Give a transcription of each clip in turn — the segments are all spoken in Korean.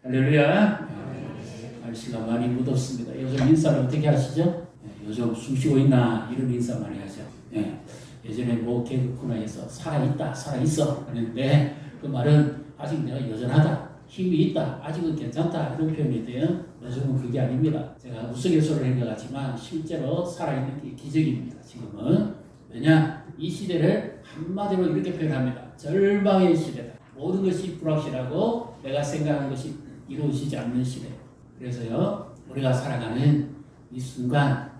할렐루야. 날씨가 많이 무덥습니다. 요즘 인사를 어떻게 하시죠? 요즘 숨 쉬고 있나 이런 인사 많이 하죠. 예전에 뭐 개그 코너에서 살아있다, 살아있어 하는데 그 말은 아직 내가 여전하다, 힘이 있다, 아직은 괜찮다 이런 표현이 돼요. 요즘은 그게 아닙니다. 제가 우스갯소리를 한 것 같지만 실제로 살아있는 게 기적입니다. 지금은. 왜냐? 이 시대를 한마디로 이렇게 표현합니다. 절망의 시대다. 모든 것이 불확실하고 내가 생각하는 것이 이루어지지 않는 시대. 그래서요, 우리가 살아가는 이 순간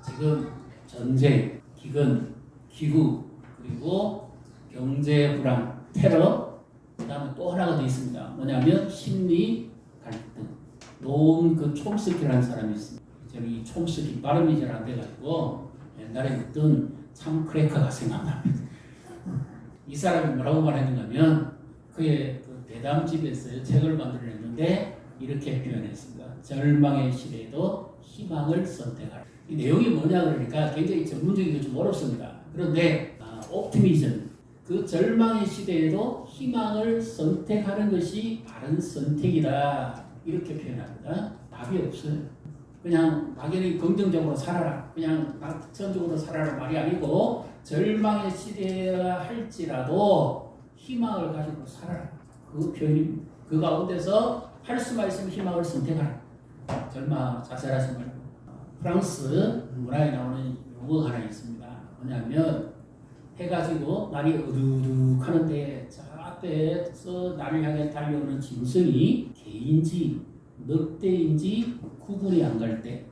지금 전쟁, 기근, 기후, 그리고 경제 불안, 테러, 그 다음에 또 하나가 더 있습니다. 뭐냐면 심리 갈등. 노은 그 촘스키라는 사람이 있습니다. 저는 이 촘스키 발음이 잘 안 돼가지고 옛날에 어떤 참 크래커가 생각납니다. 이 사람이 뭐라고 말했는가면 그의 그 대담집에서 책을 만들어냈는데 이렇게 표현했습니다. 절망의 시대에도 희망을 선택하라. 이 내용이 뭐냐 그러니까 굉장히 전문적이고 좀 어렵습니다. 그런데 옵티미즘, 그 절망의 시대에도 희망을 선택하는 것이 바른 선택이다 이렇게 표현합니다. 답이 없어요. 그냥 막연히 긍정적으로 살아라, 그냥 낙천적으로 살아라 말이 아니고 절망의 시대라 할지라도 희망을 가지고 살아라. 그 표현입니다. 그 가운데서 할 수만 있으면 희망을 선택하라. 절망 자살하지 말고. 프랑스 문화에 나오는 용어가 하나 있습니다. 뭐냐면 해가지고 날이 어둑어둑하는데 저 앞에서 나를 향해 달려오는 짐승이 개인지 늑대인지 구분이 안 갈 때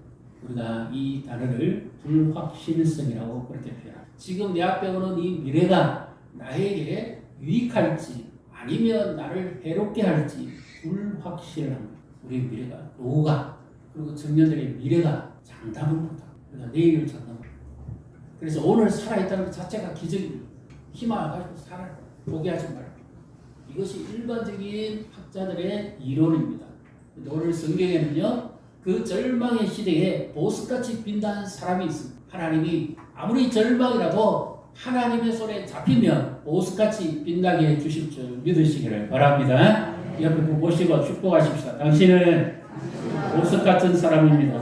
우리가 이 단어를 불확실성이라고 그렇게 표현합니다. 지금 내 앞에 오는 이 미래가 나에게 유익할지 아니면 나를 해롭게 할지 불확실한 우리 미래가, 노후가, 그리고 청년들의 미래가 장담을 못합니다. 그러니까 내일을 장담을 못합니다. 그래서 오늘 살아있다는 것 자체가 기적입니다. 희망을 가지고 살아라. 포기하지 말고. 이것이 일반적인 학자들의 이론입니다. 오늘 성경에는요, 그 절망의 시대에 보석같이 빛나는 사람이 있습니다. 하나님이 아무리 절망이라도 하나님의 손에 잡히면 보석같이 빛나게 해주실 줄 믿으시기를 바랍니다. 옆에 보시고 축복하십시다. 당신은 보석같은 사람입니다.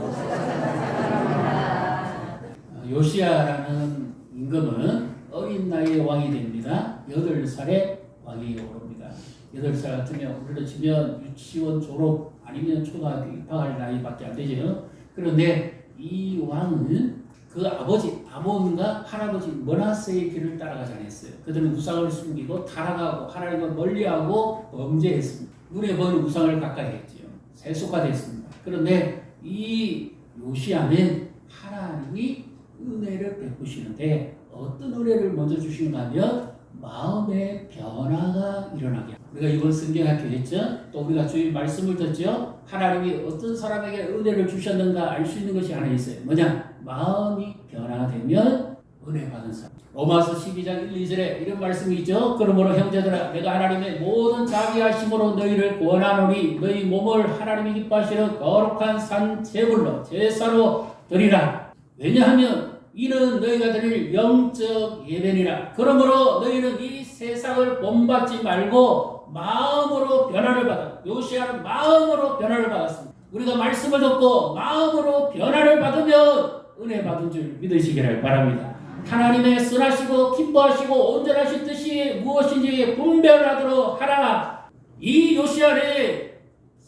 요시야라는 임금은 어린 나이에 왕이 됩니다. 8살에 왕이 오릅니다. 8살 같으면 우리로 치면 유치원 졸업 아니면 초등학교 입학할 나이밖에 안 되죠. 그런데 이 왕은 그 아버지 아몬과 할아버지 머나세의 길을 따라가지 않았어요. 그들은 우상을 숨기고 타락하고 하나님을 멀리하고 범죄했습니다. 눈에 보이는 우상을 가까이 했지요. 세속화됐습니다. 그런데 이 요시야는 하나님이 은혜를 베푸시는데 어떤 은혜를 먼저 주시는가 하면 마음의 변화가 일어나게. 우리가 이번 성경학교 했죠. 또 우리가 주일 말씀을 듣죠. 하나님이 어떤 사람에게 은혜를 주셨는가 알 수 있는 것이 하나 있어요. 뭐냐? 마음이 변화되면 은혜 받은 사람. 로마서 12장 1, 2절에 이런 말씀이 있죠. 그러므로 형제들아 내가 하나님의 모든 자비하심으로 너희를 구원하노니 너희 몸을 하나님이 기뻐하시는 거룩한 산 제물로 제사로 드리라. 왜냐하면 이는 너희가 드릴 영적 예배니라. 그러므로 너희는 이 세상을 본받지 말고 마음으로 변화를 받아. 요시야는 마음으로 변화를 받았습니다. 우리가 말씀을 듣고 마음으로 변화를 받으면 은혜 받은 줄 믿으시기를 바랍니다. 하나님의 선하시고 기뻐하시고 온전하신 뜻이 무엇인지 분별하도록 하라. 이 요시야는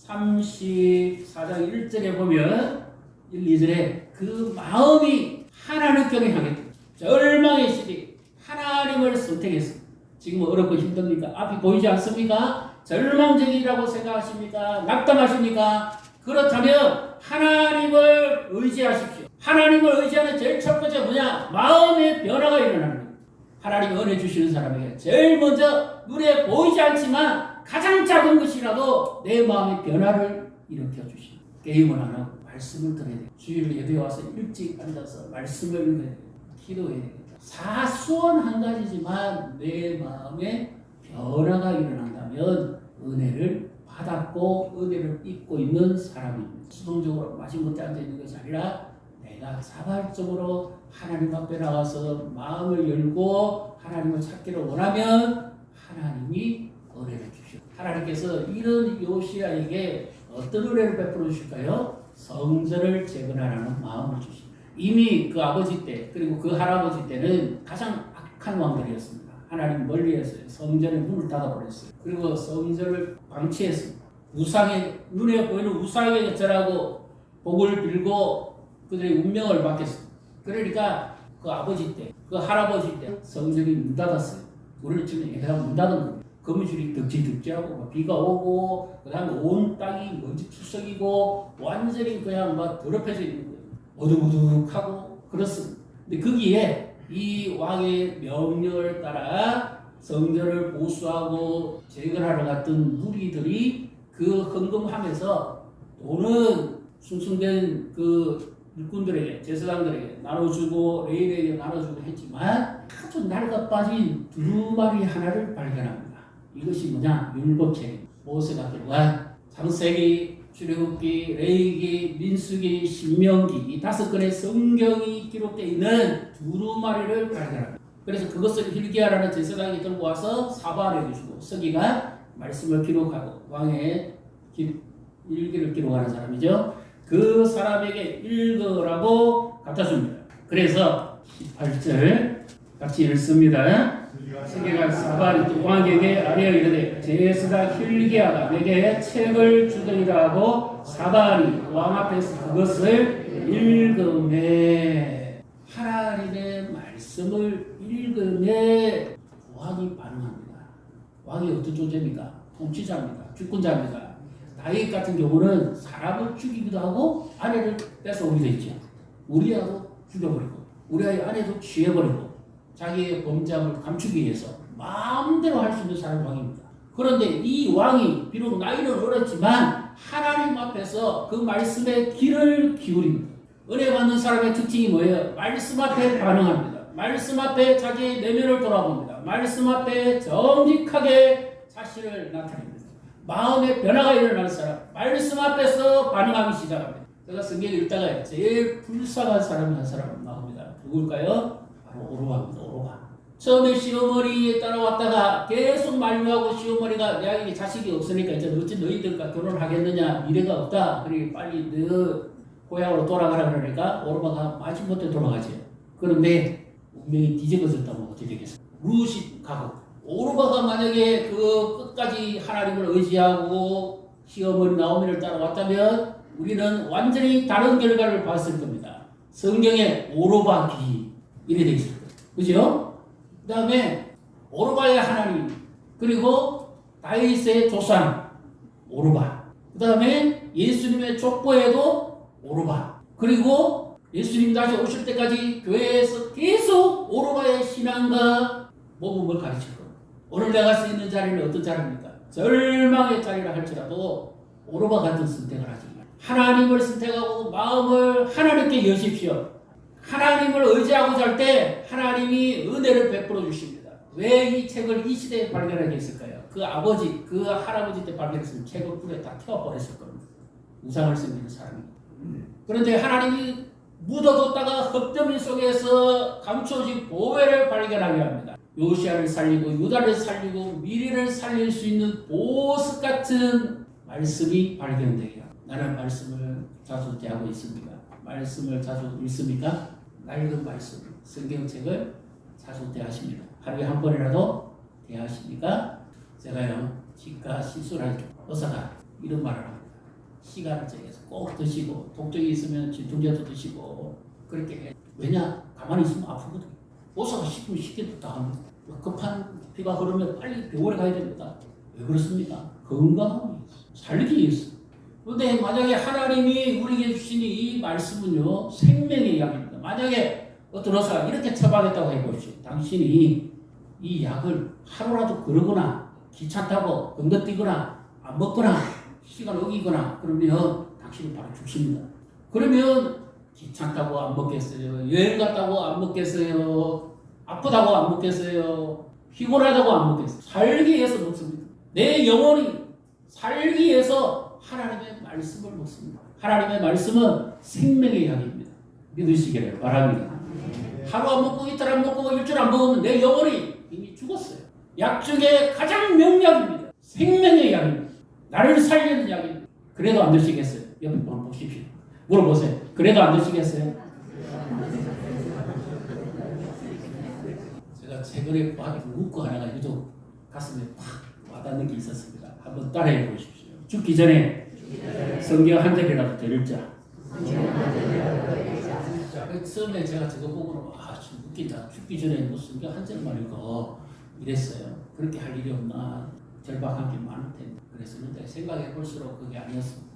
34장 1절에 보면 1, 2절에 그 마음이 하나님께 향해 절망의 시대 하나님을 선택했습니다. 지금 어렵고 힘듭니까? 앞이 보이지 않습니까? 절망적이라고 생각하십니까? 낙담하십니까? 그렇다면 하나님을 의지하십시오. 하나님을 의지하는 제일 첫 번째 뭐냐? 마음의 변화가 일어나는 거예요. 하나님 은혜 주시는 사람에게 제일 먼저 눈에 보이지 않지만 가장 작은 것이라도 내 마음의 변화를 일으켜 주시는. 게임을 안 하고 말씀을 들어야 돼요. 주일 예배에 와서 일찍 앉아서 말씀을 읽어야 돼요. 기도해야 돼요. 사소한 한 가지지만 내 마음에 변화가 일어난다면 은혜를 받았고 은혜를 입고 있는 사람입니다. 수동적으로 마지못해 앉아있는 것이 아니라 내가 자발적으로 하나님 앞에 나와서 마음을 열고 하나님을 찾기를 원하면 하나님이 은혜를 주시오. 하나님께서 이런 요시야에게 어떤 은혜를 베풀어 주실까요? 성전을 재건하라는 마음을 주십니다. 이미 그 아버지 때 그리고 그 할아버지 때는 가장 악한 왕들이었습니다. 하나님 멀리했어요. 성전의 문을 닫아버렸어요. 그리고 성전을 방치했습니다. 우상의 눈에 보이는 우상에게 절하고 복을 빌고 그들의 운명을 맡겼습니다. 그러니까 그 아버지 때, 그 할아버지 때 성전이 문 닫았어요. 우리는 지금 얘기하면 문 닫은 겁니다. 거미줄이 덕지덕지하고 비가 오고 그다음에 온 땅이 먼지 투성이고 완전히 그냥 막 더럽혀져 있는 거예요. 어둑어둑하고 그렇습니다. 근데 거기에 이 왕의 명령을 따라 성전을 보수하고 재건하러 갔던 무리들이 그 헌금하면서 돈은 순순된 그 일꾼들에게 제사장들에게 나눠주고 레위에게 나눠주고 했지만 아주 낡아 빠진 두루마리 하나를 발견합니다. 이것이 뭐냐? 율법책 모세가 들어간 창세기, 출애굽기, 레위기, 민수기, 신명기 이 5권의 성경이 기록되어 있는 두루마리를 발견합니다. 그래서 그것을 hil기야라는 제사장이 들고 와서 사발해 주시고 서기가 말씀을 기록하고 왕의 일기를 기록하는 사람이죠. 그 사람에게 읽으라고 갖다 줍니다. 그래서 18절 같이 읽습니다. 서기가 사발이 왕에게 아뢰어 이르되 제사장 hil기야가 내게 책을 주더이다 하고 사발이 왕 앞에서 그것을 읽으매 하나님의 말씀을 읽으매 왕이 반응합니다. 왕이 어떤 존재입니까? 통치자입니다. 주권자입니다. 다윗 같은 경우는 사람을 죽이기도 하고 아내를 뺏어오기도 했죠. 우리아도 죽여버리고 우리아의 아내도 취해버리고 자기의 범죄함을 감추기 위해서 마음대로 할 수 있는 사람이 왕입니다. 그런데 이 왕이 비록 나이는 어렸지만 하나님 앞에서 그 말씀에 귀를 기울입니다. 은혜 받는 사람의 특징이 뭐예요? 말씀 앞에 반응합니다. 말씀 앞에 자기의 내면을 돌아봅니다. 말씀 앞에 정직하게 자신을 나타냅니다. 마음의 변화가 일어나는 사람, 말씀 앞에서 반응하기 시작합니다. 제가 성경 읽다가 제일 불쌍한 사람이 한 사람 나옵니다. 누굴까요? 바로 오르바입니다. 오르바. 처음에 시어머니에 따라왔다가 계속 만류하고 시어머니가 내가 자식이 없으니까 이제 어찌 너희들과 결혼하겠느냐, 미래가 없다. 그러니 빨리 너 고향으로 돌아가라 그러니까 오르바가 마지못해 돌아가죠. 그런데 운명이 뒤집어졌다면 어떻게 되겠어요? 룻이 가고 오르바가 만약에 그 끝까지 하나님을 의지하고 시어머니 나오미를 따라왔다면 우리는 완전히 다른 결과를 봤을 겁니다. 성경에 오르바기 이래 되어 있을 거예요. 그죠? 그 다음에 오르바의 하나님 그리고 다윗의 조상 오르바 그 다음에 예수님의 족보에도 오르바 그리고 예수님 다시 오실 때까지 교회에서 계속 오르바의 신앙과 모범을 가르칠 겁니다. 오늘 내가 서 있는 자리는 어떤 자리입니까? 절망의 자리라 할지라도 오르바 같은 선택을 하지 마세요. 하나님을 선택하고 마음을 하나님께 여십시오. 하나님을 의지하고자 할 때 하나님이 은혜를 베풀어 주십니다. 왜 이 책을 이 시대에 발견하게 했을까요? 그 아버지, 그 할아버지 때 발견했으면 책을 불에 다 태워버렸을 겁니다. 우상을 섬기는 사람이. 그런데 하나님이 묻어뒀다가 흙더미 속에서 감춰진 보배를 발견하게 합니다. 요시야를 살리고 유다를 살리고 미래를 살릴 수 있는 보석 같은 말씀이 발견되게 합니다. 나는 말씀을 자주 대하고 있습니다. 말씀을 자주 읽습니까? 낡은 말씀, 성경책을 자주 대하십니다. 하루에 한 번이라도 대하십니까? 제가요, 치과 시술할 때 의사가 이런 말을 합니다. 시간을 정해서 꼭 드시고 독적이 있으면 진통제도 드시고 그렇게 해. 왜냐? 가만히 있으면 아프거든. 의사가 시키면 시키는 다 합니다. 급한 피가 흐르면 빨리 병원에 가야 됩니다. 왜 그렇습니까? 건강하기 위해서, 살기 위해서. 그런데 만약에 하나님이 우리에게 주신 이 말씀은요 생명의 약입니다. 만약에 어떤 의사가 이렇게 처방했다고 해보십시오. 당신이 이 약을 하루라도 거르거나 귀찮다고 건너뛰거나 안 먹거나 시간 어기거나 그러면 당신은 바로 죽습니다. 그러면 귀찮다고 안 먹겠어요? 여행 갔다고 안 먹겠어요? 아프다고 안 먹겠어요? 피곤하다고 안 먹겠어요? 살기 위해서 먹습니다. 내 영혼이 살기 위해서 하나님의 말씀을 먹습니다. 하나님의 말씀은 생명의 약입니다. 믿으시기를 바랍니다. 하루 안 먹고 이틀 안 먹고 일주일 안 먹으면 내 영혼이 이미 죽었어요. 약 중에 가장 명약입니다. 생명의 이야기입니다. 나를 살리는 이야기입니다. 그래도 안 되시겠어요? 옆에 한번 보십시오. 물어보세요. 그래도 안 되시겠어요? 제가 최근에 문구 하나가 유독 가슴에 팍 와닿는 게 있었습니다. 한번 따라해 보십시오. 죽기 전에 성경 한 절이라도 더 읽자. 처음에 제가 저거 보고 좀 웃긴다. 죽기 전에 뭐 성경 한 절만 읽어 이랬어요. 그렇게 할 일이 없나 절박한 게 많을 텐데 그랬었는데 생각해 볼수록 그게 아니었습니다.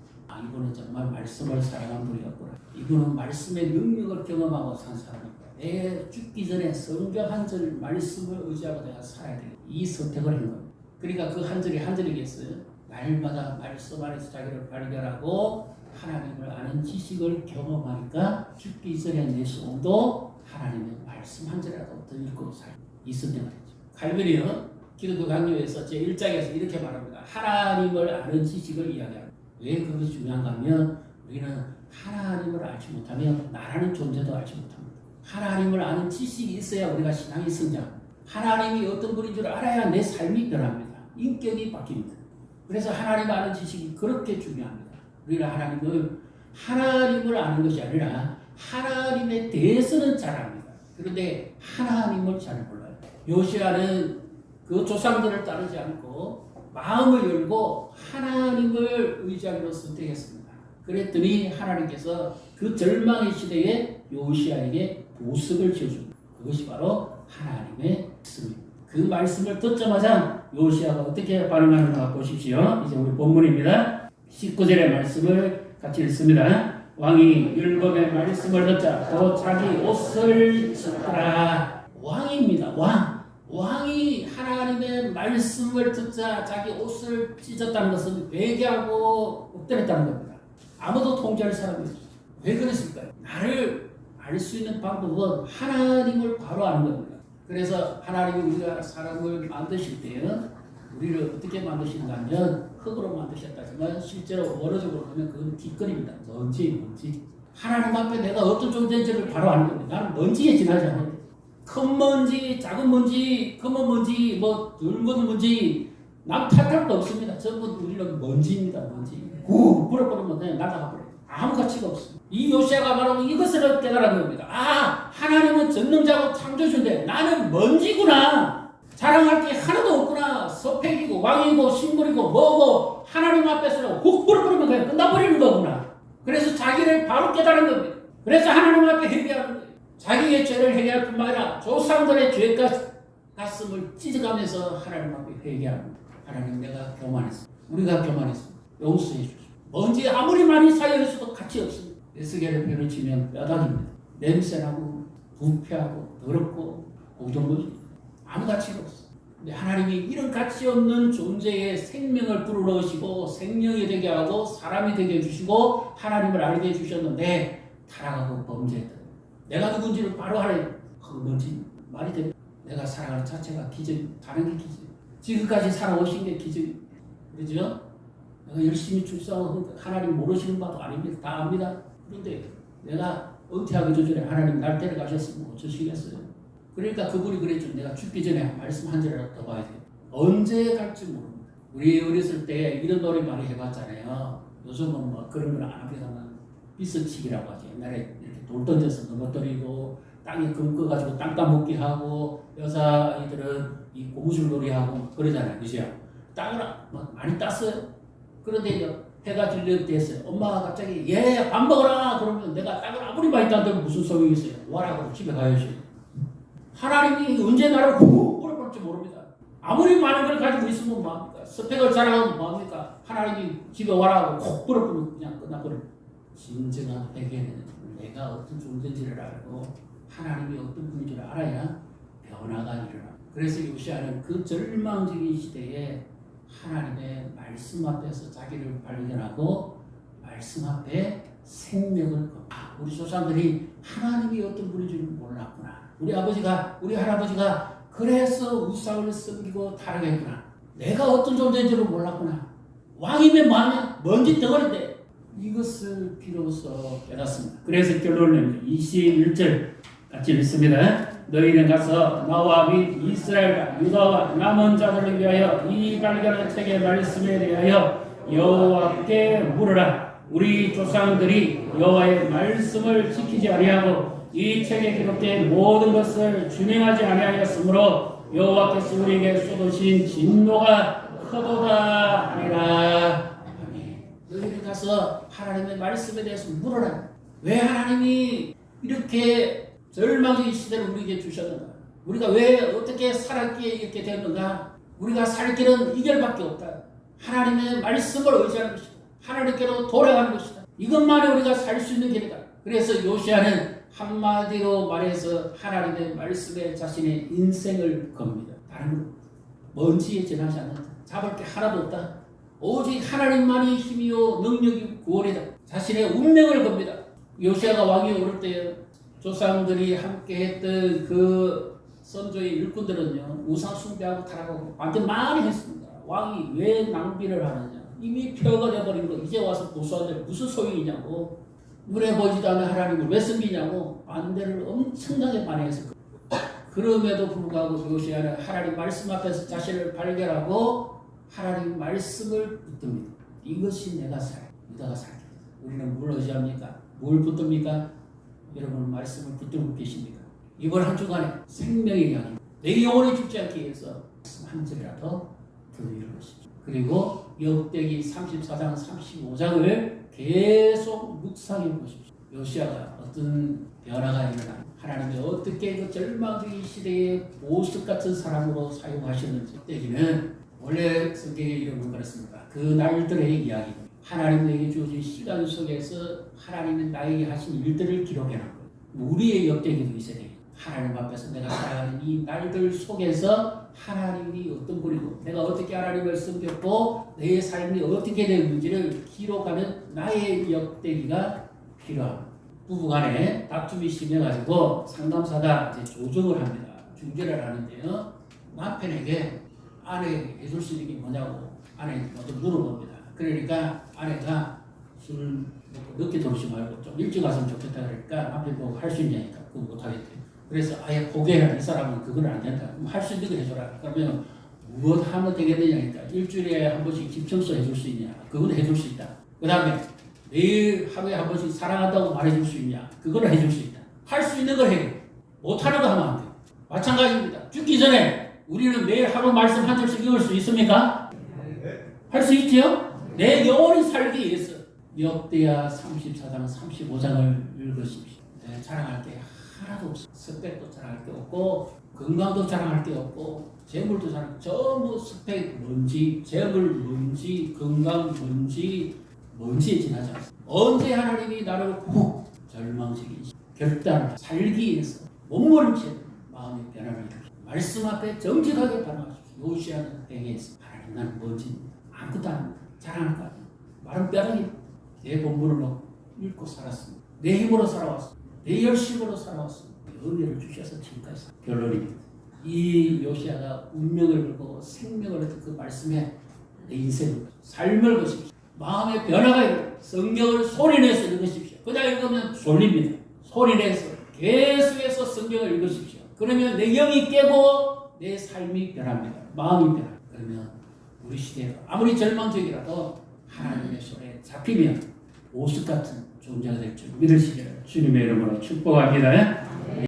이분은 정말 말씀을 사랑한 분이었구나. 이분은 말씀의 능력을 경험하고 산 사람이다. 내 죽기 전에 성경 한 절 말씀을 의지하고 내가 살아야 돼. 이 선택을 한 겁니다. 그러니까 그 한 절이 한 절이겠어요. 날마다 말씀 안에서 자기를 발견하고 하나님을 아는 지식을 경험하니까 죽기 전에 내 소원도 하나님의 말씀 한 절이라도 더 읽고 살고 이 선택을 했죠. 칼빈이는 기독교 강요에서 제1장에서 이렇게 말합니다. 하나님을 아는 지식을 이야기합니다. 왜 그것이 중요한가 하면 우리는 하나님을 알지 못하면 나라는 존재도 알지 못합니다. 하나님을 아는 지식이 있어야 우리가 신앙이 성장합니다. 하나님이 어떤 분인 줄 알아야 내 삶이 변합니다. 인격이 바뀝니다. 그래서 하나님 아는 지식이 그렇게 중요합니다. 우리는 하나님을 아는 것이 아니라 하나님에 대해서는 잘 압니다. 그런데 하나님을 잘 몰라요. 요시아는 그 조상들을 따르지 않고 마음을 열고 하나님을 의지하기로 선택했습니다. 그랬더니 하나님께서 그 절망의 시대에 요시아에게 보석을 지어줍니다. 그것이 바로 하나님의 말씀입니다. 그 말씀을 듣자마자 요시아가 어떻게 반응하는가 보십시오. 이제 우리 본문입니다. 19절의 말씀을 같이 읽습니다. 왕이 율법의 말씀을 듣자 또 자기 옷을 찢더라. 왕입니다. 왕이 하나님의 말씀을 듣자 자기 옷을 찢었다는 것은 회개하고 엎드렸다는 겁니다. 아무도 통제할 사람이 없어요. 왜 그랬을까요? 나를 알 수 있는 방법은 하나님을 바로 아는 겁니다. 그래서 하나님이 우리가 사람을 만드실 때는 우리를 어떻게 만드시는가 하면 흙으로 만드셨다지만 실제로 원어적으로 보면 그건 뒷거리입니다. 먼지. 하나님 앞에 내가 어떤 존재인지를 바로 아는 겁니다. 나는 먼지에 지나지 않아요. 큰 먼지, 작은 먼지, 검은 먼지, 붉은 먼지 남 탓할 거 없습니다. 전부 우리는 먼지입니다. 먼지. 뿌려버리면 그냥 날아가 버려요. 아무 가치가 없습니다. 이 요시아가 말하고 이것을 깨달은 겁니다. 하나님은 전능자고 창조주인데 나는 먼지구나. 자랑할 게 하나도 없구나. 서팩이고 왕이고 신물이고 뭐고 하나님 앞에서는 훅 뿌려버리면 그냥 끝나버리는 거구나. 그래서 자기를 바로 깨달은 겁니다. 그래서 하나님 앞에 회개하는 거예요. 자기의 죄를 회개할 뿐만 아니라 조상들의 죄 가슴을 찢어가면서 하나님 앞에 회개하는 거예요. 하나님 내가 교만했어. 우리가 교만했어. 용서해 주시오. 먼지 아무리 많이 쌓여있어도 가치 없습니다. 에스겔의 표현을 치면 뼈다귀입니다. 냄새나고 부패하고 더럽고 오정도지 아무 가치가 없어. 근데 하나님이 이런 가치 없는 존재의 생명을 불어넣으시고 생명이 되게 하고 사람이 되게 해주시고 하나님을 알게 해주셨는데 타락하고 범죄했다. 내가 누군지를 바로 알아야 뭔지 말이 돼. 내가 살아가는 자체가 기적이 다른 게 기적이. 지금까지 살아오신 게 기적이. 그렇죠? 내가 열심히 출세하고 하나님 모르시는 바도 아닙니다. 다 압니다. 그런데 내가 은퇴하기 전에 하나님 날 데려가셨으면 어쩌시겠어요? 그러니까 그분이 그랬죠. 내가 죽기 전에 말씀 한 절이라도 더 봐야 돼요. 언제 갈지 모릅니다. 우리 어렸을 때 이런 놀이 많이 해봤잖아요. 요즘은 그런 걸 안 합니다만 비서치기라고 하죠. 옛날에 이렇게 돌 던져서 넘어뜨리고 땅에 금 꺼가지고 땅 따먹기 하고 여자아이들은 이 고무줄 놀이하고 그러잖아요. 그죠? 땅을 많이 땄어요. 그런데 이제 해가 질렸댔어요. 엄마가 갑자기 밥 먹어라 그러면 내가 땅을 아무리 많이 땄는데 무슨 소용이 있어요. 와라 그러고 집에 가야죠. 하나님이 언제 나를 훅 뿌려볼지 모릅니다. 아무리 많은 걸 가지고 있으면 뭐합니까? 스펙을 자랑하면 뭐합니까? 하나님이 집에 와라 하고 훅 뿌려버리면 그냥 끝나버려요. 진정한 회개는 내가 어떤 존재인지를 알고 하나님이 어떤 분인지를 알아야 변화가 일어나. 그래서 요시아는 그 절망적인 시대에 하나님의 말씀 앞에서 자기를 발견하고 말씀 앞에 생명을 우리 조상들이 하나님이 어떤 분인지를 몰랐구나. 우리 할아버지가 그래서 우상을 섬기고 타락했구나. 내가 어떤 존재인지를 몰랐구나. 왕이면 뭐하냐? 먼지 덩어리인데 이것을 비로소 깨닫습니다. 그래서 결론을 21절 같이 읽습니다. 너희는 가서 나와 및 이스라엘과 유다와 남은 자들을 위하여 이 발견한 책의 말씀에 대하여 여호와께 물으라. 우리 조상들이 여호와의 말씀을 지키지 아니하고 이 책에 기록된 모든 것을 준행하지 아니하였으므로 여호와께서 우리에게 쏟으신 진노가 크도다 하니라. 아멘. 너희는 가서 하나님의 말씀에 대해서 물어라. 왜 하나님이 이렇게 절망적인 시대를 우리에게 주셨는가? 우리가 왜 어떻게 살았기에 이렇게 되었는가? 우리가 살 길은 이 길밖에 없다. 하나님의 말씀을 의지하는 것이다. 하나님께로 돌아가는 것이다. 이것만이 우리가 살 수 있는 길이다. 그래서 요시야는 한마디로 말해서 하나님의 말씀에 자신의 인생을 겁니다. 다른 먼지에 지나지 않는다. 잡을 게 하나도 없다. 오직 하나님만이 힘이요 능력이 구원이다. 자신의 운명을 겁니다. 요시야가 왕이 오를 때 조상들이 함께했던 그 선조의 일꾼들은요, 우상 숭배하고 타락하고 완전 많이 했습니다. 왕이 왜 낭비를 하느냐? 이미 폐허가 되어버린 거 이제 와서 고소하는데 무슨 소용이냐고. 눈에 보이지도 않는 하나님을 왜 섬기냐고 반대를 엄청나게 많이 했을 거예요. 그럼에도 불구하고 요시야는 하나님 말씀 앞에서 자신을 발견하고 하나님 말씀을 붙듭니다. 이것이 내가 살, 유다가 살 길이다. 우리는 뭘 의지합니까? 뭘 붙듭니까? 여러분 말씀을 붙들고 계십니까? 이번 한 주간에 생명의 양입니다. 내 영혼이 죽지 않기 위해서 한 절이라도 들으는 것이죠. 그리고 역대기 34장 35장을 계속 묵상해 보십시오. 요시야가 어떤 변화가 일어나 하나님이 어떻게 그 절망적인 시대에 보석 같은 사람으로 사용하셨는지. 역대기는 원래 성경의 이름은 그렇습니다. 그 날들의 이야기입니다. 하나님에게 주어진 시간 속에서 하나님은 나에게 하신 일들을 기록해 놓은 거예요. 우리의 역대기도 있어야 돼요. 하나님 앞에서 내가 살아가는 이 날들 속에서 하나님이 어떤 분이고 내가 어떻게 하나님을 섬겼고 내 삶이 어떻게 되는지를 기록하는 나의 역대기가 필요합니다. 부부간에 다툼이 심해가지고 상담사가 이제 조정을 합니다. 중재를 하는데요. 남편에게 아내에게 해줄 수 있는 게 뭐냐고 아내에게 먼저 물어봅니다. 그러니까 아내가 술 먹고 늦게 들어오지 말고 좀 일찍 왔으면 좋겠다 그러니까 남편 보고 할 수 있냐니까 그거 못하겠대요. 그래서 아예 포기해라. 이 사람은 그건 안 된다. 그럼 할 수 있는 거 해줘라. 그러면 무엇 하면 되겠느냐니까 일주일에 한 번씩 집 청소 해줄 수 있냐. 그건 해줄 수 있다. 그 다음에 매일 하루에 한 번씩 사랑한다고 말해줄 수 있냐. 그건 해줄 수 있다. 할 수 있는 걸 해. 못하는 거 하면 안 돼. 마찬가지입니다. 죽기 전에 우리는 매일 하루 말씀 한 절씩 읽을 수 있습니까? 할 수 있지요? 내 영혼이 살기 위해서 역대하 34장 35장을 읽으십시오. 네, 자랑할 게 하나도 없어. 스펙도 자랑할 게 없고 건강도 자랑할 게 없고 재물도 자랑. 전부 스펙 뭔지 재물 뭔지 건강 뭔지 먼지에 지나지 않습니다. 언제 하나님이 나를 보고 절망적인 결단을 살기 위해서 몸부림치는 마음의 변화를 일으키고 말씀 앞에 정직하게 반응하십시오. 요시야는 행했습니다. 하나님 나는 뭔지 아무것도 안 자랑할 거 아니에요. 마른 뼈다귀 내 본분을 읽고 살았습니다. 내 힘으로 살아왔습니다. 내 열심으로 살아왔습니다. 은혜를 주셔서 지금까지 결론입니다. 이 요시야가 운명을 걸고 생명을 얻은 그 말씀에 내 인생을 삶을 것입시오. 마음의 변화가 있고 성경을 소리내서 읽으십시오. 그냥 읽으면 졸립니다. 소리내서 계속해서 성경을 읽으십시오. 그러면 내 영이 깨고 내 삶이 변합니다. 마음이 변합니다. 그러면 우리 시대가 아무리 절망적이라도 하나님의 손에 잡히면 보석 같은 존재가 될 줄 믿으시기를 주님의 이름으로 축복합니다.